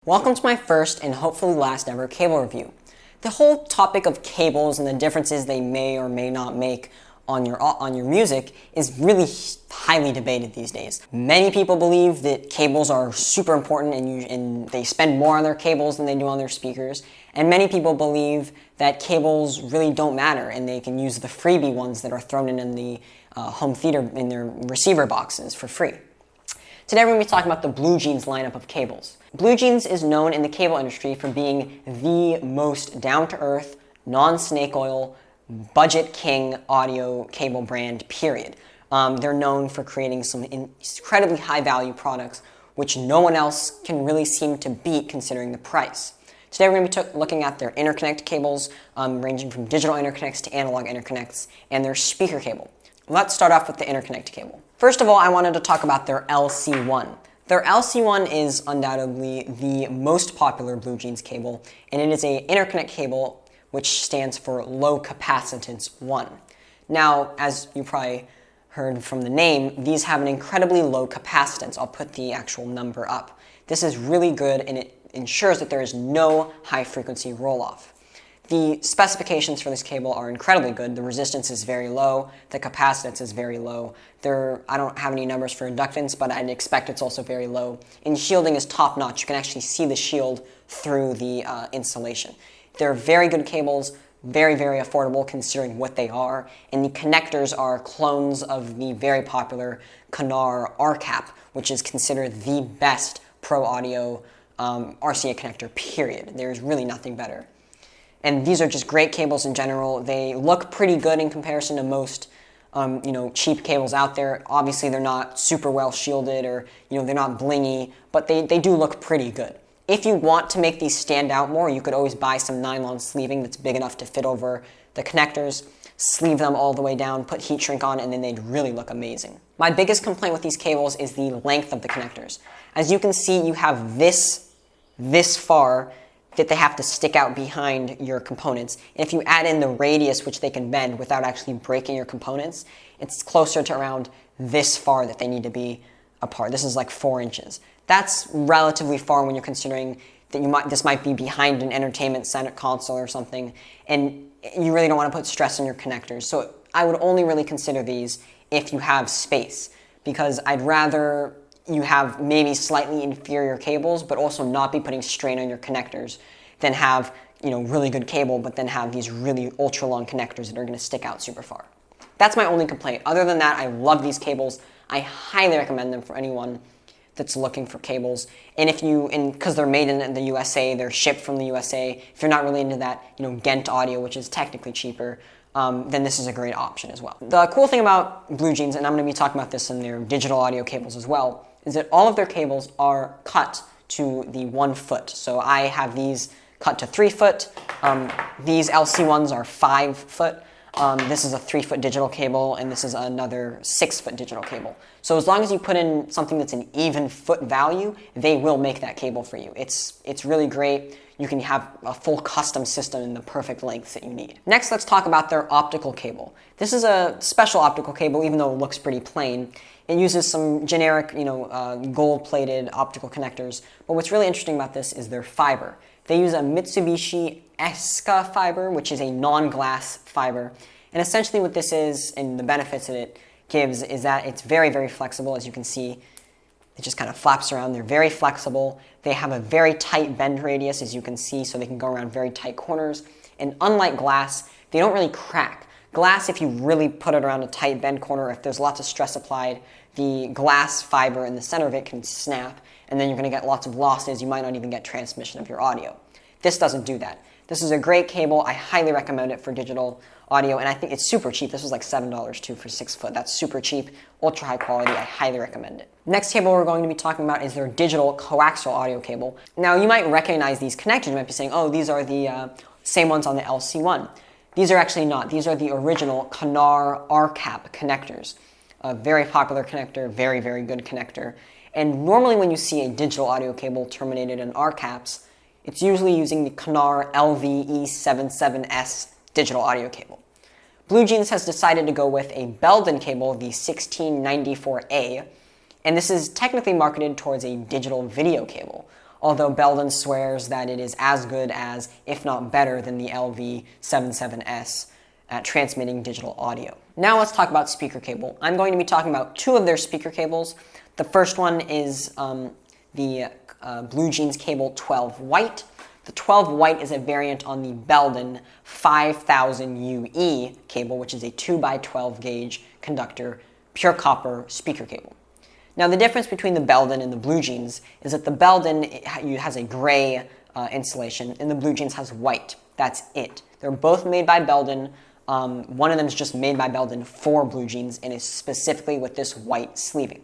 Welcome to my first and hopefully last ever cable review. The whole topic of cables and the differences they may or may not make on your music is really highly debated these days. Many people believe that cables are super important and they spend more on their cables than they do on their speakers. And many people believe that cables really don't matter and they can use the freebie ones that are thrown in the home theater in their receiver boxes for free. Today we're going to be talking about the Blue Jeans lineup of cables. Blue Jeans is known in the cable industry for being the most down-to-earth, non-snake oil, budget king audio cable brand, period. They're known for creating some incredibly high-value products which no one else can really seem to beat considering the price. Today we're going to be looking at their interconnect cables, ranging from digital interconnects to analog interconnects, and their speaker cable. Let's start off with the interconnect cable. First of all, I wanted to talk about their LC1. Their LC1 is undoubtedly the most popular Blue Jeans cable, and it is an interconnect cable which stands for low capacitance 1. Now, as you probably heard from the name, these have an incredibly low capacitance. I'll put the actual number up. This is really good and it ensures that there is no high frequency roll-off. The specifications for this cable are incredibly good. The resistance is very low. The capacitance is very low. I don't have any numbers for inductance, but I'd expect it's also very low. And shielding is top-notch. You can actually see the shield through the insulation. They're very good cables, very, very affordable considering what they are. And the connectors are clones of the very popular Canard RCAP, which is considered the best pro audio RCA connector, period. There's really nothing better. And these are just great cables in general. They look pretty good in comparison to most, cheap cables out there. Obviously, they're not super well shielded or, they're not blingy, but they do look pretty good. If you want to make these stand out more, you could always buy some nylon sleeving that's big enough to fit over the connectors, sleeve them all the way down, put heat shrink on, and then they'd really look amazing. My biggest complaint with these cables is the length of the connectors. As you can see, you have this far that they have to stick out behind your components. And if you add in the radius which they can bend without actually breaking your components, it's closer to around this far that they need to be apart. This is like 4 inches. That's relatively far when you're considering that this might be behind an entertainment center console or something, and you really don't want to put stress on your connectors. So I would only really consider these if you have space, because I'd rather you have maybe slightly inferior cables, but also not be putting strain on your connectors, than have, really good cable, but then have these really ultra long connectors that are going to stick out super far. That's my only complaint. Other than that, I love these cables. I highly recommend them for anyone that's looking for cables. And because they're made in the USA, they're shipped from the USA. If you're not really into that, Ghent audio, which is technically cheaper, then this is a great option as well. The cool thing about Blue Jeans, and I'm going to be talking about this in their digital audio cables as well, is that all of their cables are cut to the 1 foot. So I have these cut to 3 foot. These LC1s are 5 foot. This is a 3 foot digital cable, and this is another 6 foot digital cable. So as long as you put in something that's an even foot value, they will make that cable for you. It's really great. You can have a full custom system in the perfect lengths that you need. Next, let's talk about their optical cable. This is a special optical cable, even though it looks pretty plain. It uses some generic, gold-plated optical connectors. But what's really interesting about this is their fiber. They use a Mitsubishi Esca fiber, which is a non-glass fiber. And essentially what this is, and the benefits that it gives, is that it's very, very flexible. As you can see, it just kind of flaps around. They're very flexible. They have a very tight bend radius, as you can see, so they can go around very tight corners. And unlike glass, they don't really crack. Glass, if you really put it around a tight bend corner, if there's lots of stress applied, the glass fiber in the center of it can snap, and then you're going to get lots of losses. You might not even get transmission of your audio. This doesn't do that. This is a great cable. I highly recommend it for digital audio, and I think it's super cheap. This was like $7 too for 6 foot. That's super cheap, ultra high quality. I highly recommend it. Next cable we're going to be talking about is their digital coaxial audio cable. Now you might recognize these connectors. You might be saying, oh, these are the same ones on the LC1. These are actually not. These are the original Canard RCAP connectors. A very popular connector, very, very good connector. And normally when you see a digital audio cable terminated in RCAPs, it's usually using the Canard LVE77S digital audio cable. Blue Jeans has decided to go with a Belden cable, the 1694A, and this is technically marketed towards a digital video cable. although Belden swears that it is as good as, if not better than, the LV77S at transmitting digital audio. Now let's talk about speaker cable. I'm going to be talking about two of their speaker cables. The first one is the Blue Jeans Cable 12 White. The 12 White is a variant on the Belden 5000 UE cable, which is a 2x12 gauge conductor, pure copper speaker cable. Now the difference between the Belden and the Blue Jeans is that the Belden has a gray insulation and the Blue Jeans has white. That's it. They're both made by Belden. One of them is just made by Belden for Blue Jeans and is specifically with this white sleeving.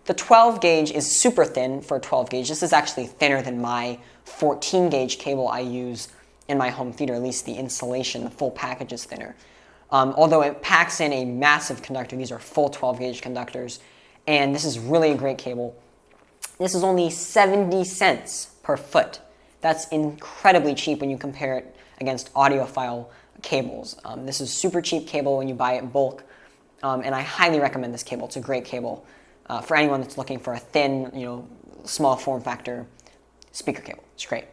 The 12 gauge is super thin for a 12 gauge. This is actually thinner than my 14 gauge cable I use in my home theater. At least the insulation, the full package is thinner. Although it packs in a massive conductor. These are full 12 gauge conductors. And this is really a great cable. This is only 70 cents per foot. That's incredibly cheap when you compare it against audiophile cables. This is super cheap cable when you buy it in bulk. And I highly recommend this cable. It's a great cable. For anyone that's looking for a thin, small form factor speaker cable. It's great.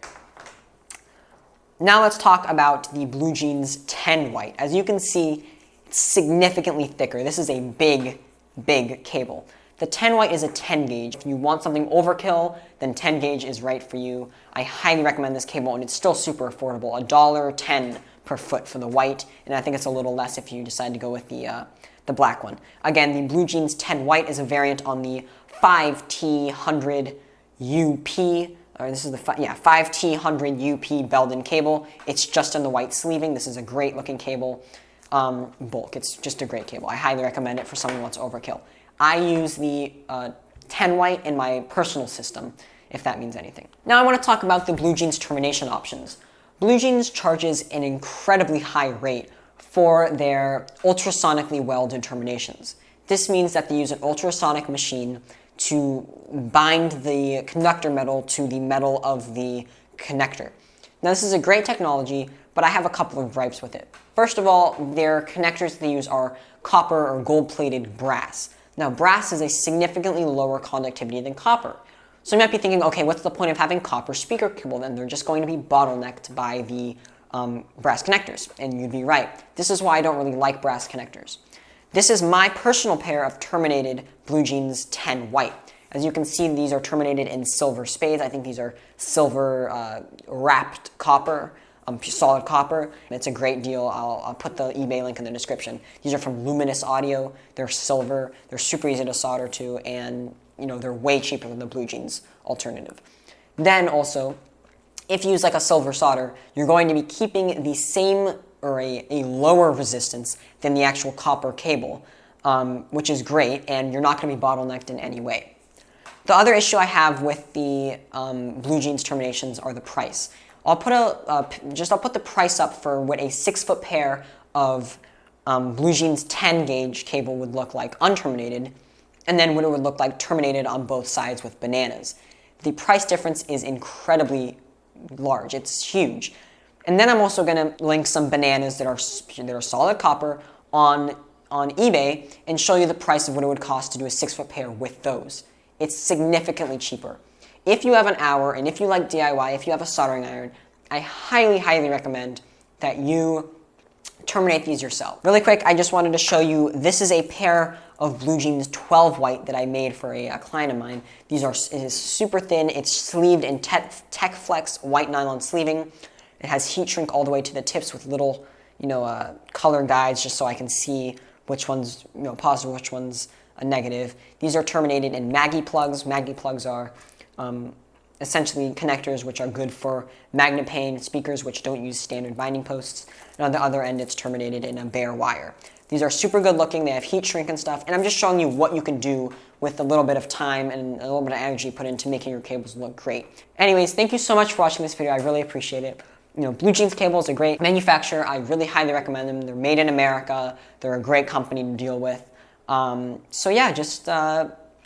Now let's talk about the Blue Jeans 10 White. As you can see, it's significantly thicker. This is a big, big cable. The 10 White is a 10 gauge. If you want something overkill, then 10 gauge is right for you. I highly recommend this cable, and it's still super affordable. $1.10 per foot for the white, and I think it's a little less if you decide to go with the black one. Again, the Blue Jeans 10 White is a variant on the 5T100 UP, or this is the 5T100 UP Belden cable. It's just in the white sleeving. This is a great looking cable. Bulk. It's just a great cable. I highly recommend it for someone who wants overkill. I use the 10 White in my personal system, if that means anything. Now I want to talk about the Blue Jeans termination options. Blue Jeans charges an incredibly high rate for their ultrasonically welded terminations. This means that they use an ultrasonic machine to bind the conductor metal to the metal of the connector. Now this is a great technology, but I have a couple of gripes with it. First of all, their connectors they use are copper or gold-plated brass. Now brass is a significantly lower conductivity than copper. So you might be thinking, okay, what's the point of having copper speaker cable then? They're just going to be bottlenecked by the brass connectors, and you'd be right. This is why I don't really like brass connectors. This is my personal pair of terminated Blue Jeans 10 White. As you can see, these are terminated in silver spades. I think these are silver wrapped copper, solid copper. It's a great deal. I'll put the eBay link in the description. These are from Luminous Audio. They're silver. They're super easy to solder to, and they're way cheaper than the Blue Jeans alternative. Then also, if you use like a silver solder, you're going to be keeping the same or a lower resistance than the actual copper cable, which is great, and you're not going to be bottlenecked in any way. The other issue I have with the Blue Jeans terminations are the price. I'll put the price up for what a 6-foot pair of Blue Jeans 10 gauge cable would look like unterminated, and then what it would look like terminated on both sides with bananas. The price difference is incredibly large. It's huge. And then I'm also going to link some bananas that are solid copper on eBay and show you the price of what it would cost to do a 6-foot pair with those. It's significantly cheaper. If you have an hour and if you like DIY, if you have a soldering iron, I highly, highly recommend that you terminate these yourself. Really quick, I just wanted to show you, this is a pair of Blue Jeans 12 White that I made for a client of mine. It is super thin. It's sleeved in Tech Flex white nylon sleeving. It has heat shrink all the way to the tips with little, color guides just so I can see which one's positive, which one's a negative. These are terminated in Maggie plugs. Maggie plugs are essentially connectors which are good for magnet pane speakers which don't use standard binding posts. And on the other end, it's terminated in a bare wire. These are super good looking. They have heat shrink and stuff. And I'm just showing you what you can do with a little bit of time and a little bit of energy put into making your cables look great. Anyways, thank you so much for watching this video. I really appreciate it. Blue Jeans Cable is a great manufacturer. I really highly recommend them. They're made in America. They're a great company to deal with. So yeah, just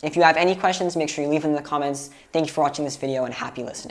if you have any questions, make sure you leave them in the comments. Thank you for watching this video and happy listening.